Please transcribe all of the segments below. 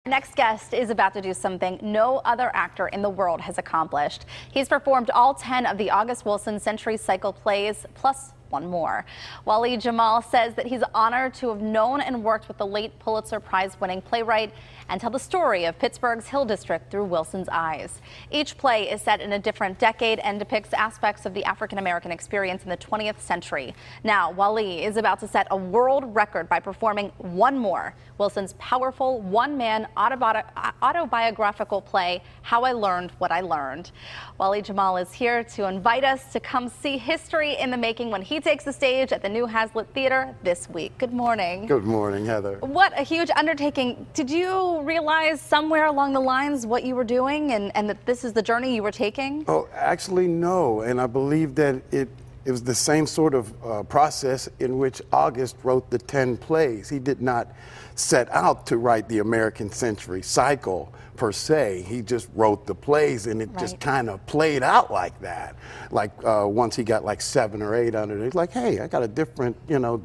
Our next guest is about to do something no other actor in the world has accomplished. He's performed all 10 of the August Wilson Century Cycle plays, plus one more. Wally Jamal says that he's honored to have known and worked with the late Pulitzer Prize-winning playwright and tell the story of Pittsburgh's Hill District through Wilson's eyes. Each play is set in a different decade and depicts aspects of the African-American experience in the 20th century. Now, Wally is about to set a world record by performing one more, Wilson's powerful one-man autobiographical play, How I Learned What I Learned. Wally Jamal is here to invite us to come see history in the making when he takes the stage at the New Hazlitt Theater this week. Good morning. Good morning, Heather. What a huge undertaking. Did you realize somewhere along the lines what you were doing and that this is the journey you were taking? Oh, actually, no. And I believe that it was the same sort of process in which August wrote the 10 plays. He did not set out to write the American Century Cycle per se. He just wrote the plays, and it just kind of played out like that. Like once he got like 7 or 8 under it, he's like, hey, I got a different,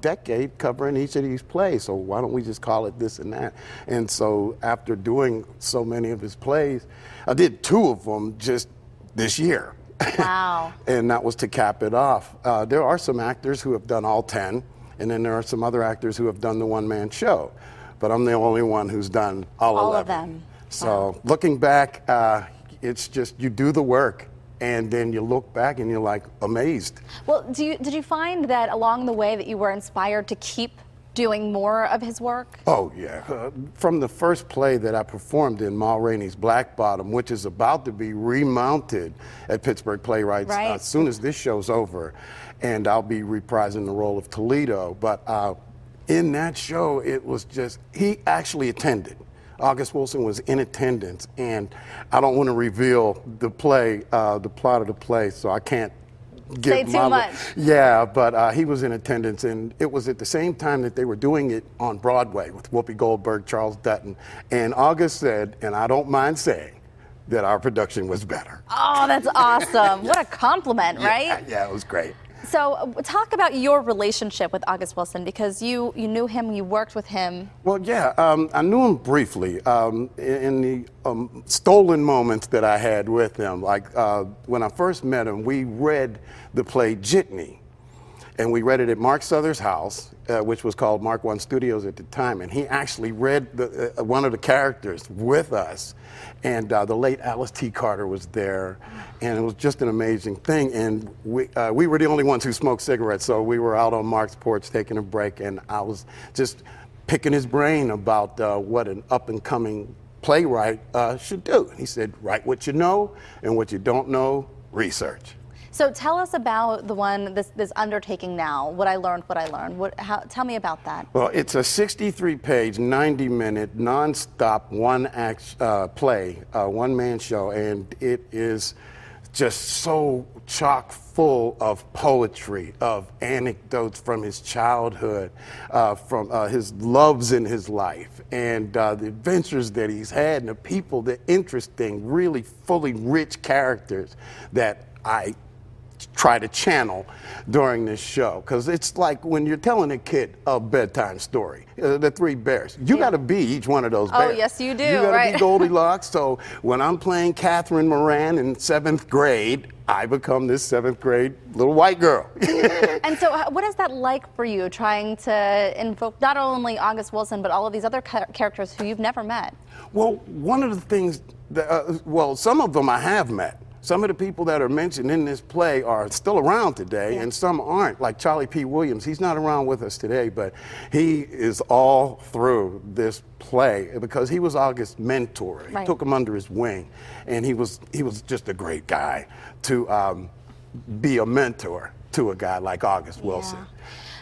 decade covering each of these plays, so why don't we just call it this and that? And so after doing so many of his plays, I did 2 of them just this year. Wow. And that was to cap it off. There are some actors who have done all 10, and then there are some other actors who have done the one-man show. But I'm the only one who's done all 11. Of them. So wow. Looking back, it's just you do the work, and then you look back and you're like amazed. Well, did you find that along the way that you were inspired to keep doing more of his work? Oh, yeah. From the first play that I performed in, Ma Rainey's Black Bottom, which is about to be remounted at Pittsburgh Playwrights as soon as this show's over, and I'll be reprising the role of Toledo. But in that show, it was just, he actually attended. August Wilson was in attendance, and I don't want to reveal the play, the plot of the play, so I can't say too much. Yeah, but he was in attendance, and it was at the same time that they were doing it on Broadway with Whoopi Goldberg, Charles Dutton, and August said, and I don't mind saying, that our production was better. Oh, that's awesome. What a compliment, right? Yeah, it was great. So talk about your relationship with August Wilson, because you knew him, you worked with him. Well, yeah, I knew him briefly in the stolen moments that I had with him. Like when I first met him, we read the play Jitney, and we read it at Mark Souther's house, which was called Mark One Studios at the time, and he actually read one of the characters with us. And the late Alice T. Carter was there, and it was just an amazing thing. And we were the only ones who smoked cigarettes, so we were out on Mark's porch taking a break, and I was just picking his brain about what an up-and-coming playwright should do. And he said, write what you know, and what you don't know, research. So tell us about the one, this undertaking now, What I Learned, What I Learned. Tell me about that. Well, it's a 63-page, 90-minute, non-stop, one-act play, one-man show, and it is just so chock full of poetry, of anecdotes from his childhood, from his loves in his life, and the adventures that he's had, and the people, the interesting, really fully rich characters that I try to channel during this show, because it's like when you're telling a kid a bedtime story, the 3 bears. You got to be each one of those bears. Oh, yes, you do. You got to be Goldilocks. So when I'm playing Catherine Moran in 7th grade, I become this 7th grade little white girl. And so what is that like for you, trying to invoke not only August Wilson, but all of these other characters who you've never met? Well, one of the things that, well, some of them I have met. Some of the people that are mentioned in this play are still around today, and some aren't, like Charlie P. Williams. He's not around with us today, but he is all through this play because he was August's mentor. He took him under his wing, and he was just a great guy to be a mentor to a guy like August Wilson.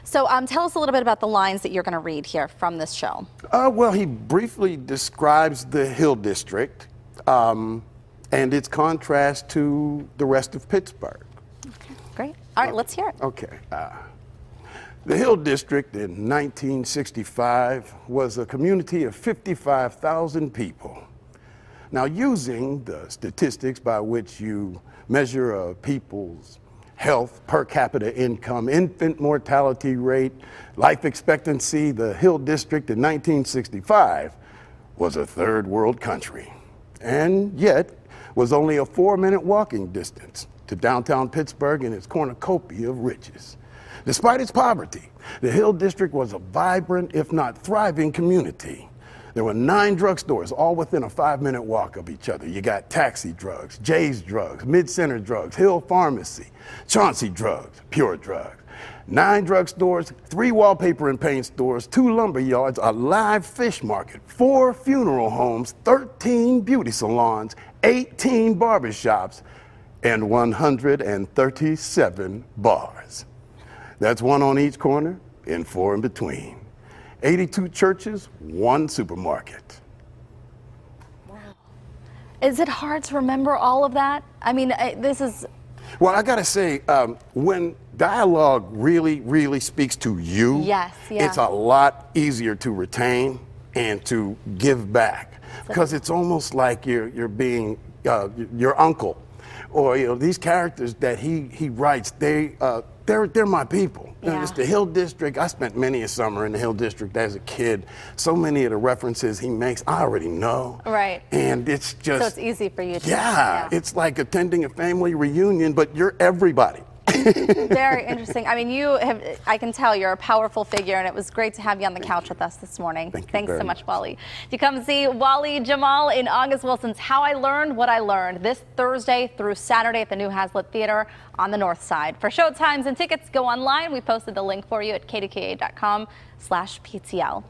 So tell us a little bit about the lines that you're going to read here from this show. Well, he briefly describes the Hill District, and its contrast to the rest of Pittsburgh. Okay, great. All right, let's hear it. Okay. The Hill District in 1965 was a community of 55,000 people. Now, using the statistics by which you measure a people's health, per capita income, infant mortality rate, life expectancy, the Hill District in 1965 was a third world country, and yet was only a 4-minute walking distance to downtown Pittsburgh and its cornucopia of riches. Despite its poverty, the Hill District was a vibrant, if not thriving, community. There were 9 drugstores, all within a 5-minute walk of each other. You got Taxi Drugs, Jay's Drugs, Mid-Center Drugs, Hill Pharmacy, Chauncey Drugs, Pure Drugs. 9 drugstores, 3 wallpaper and paint stores, 2 lumber yards, a live fish market, 4 funeral homes, 13 beauty salons, 18 barbershops, and 137 bars. That's 1 on each corner and 4 in between. 82 churches, 1 supermarket. Wow. Is it hard to remember all of that? I mean, this is... Well, I gotta say, when dialogue really speaks to you, yes, yeah. It's a lot easier to retain and to give back, because it's almost like you're being your uncle, or these characters that he writes. They're my people. Yeah. It's the Hill District. I spent many a summer in the Hill District as a kid. So many of the references he makes, I already know. Right. And it's just... So it's easy for you to... Yeah, it's like attending a family reunion, but you're everybody. Very interesting. I mean, I can tell you're a powerful figure, and it was great to have you on the couch with us this morning. Thanks so much, Wally. You come see Wally Jamal in August Wilson's How I Learned What I Learned this Thursday through Saturday at the New Hazlitt Theater on the North Side. For showtimes and tickets, go online. We posted the link for you at kdka.com/PTL.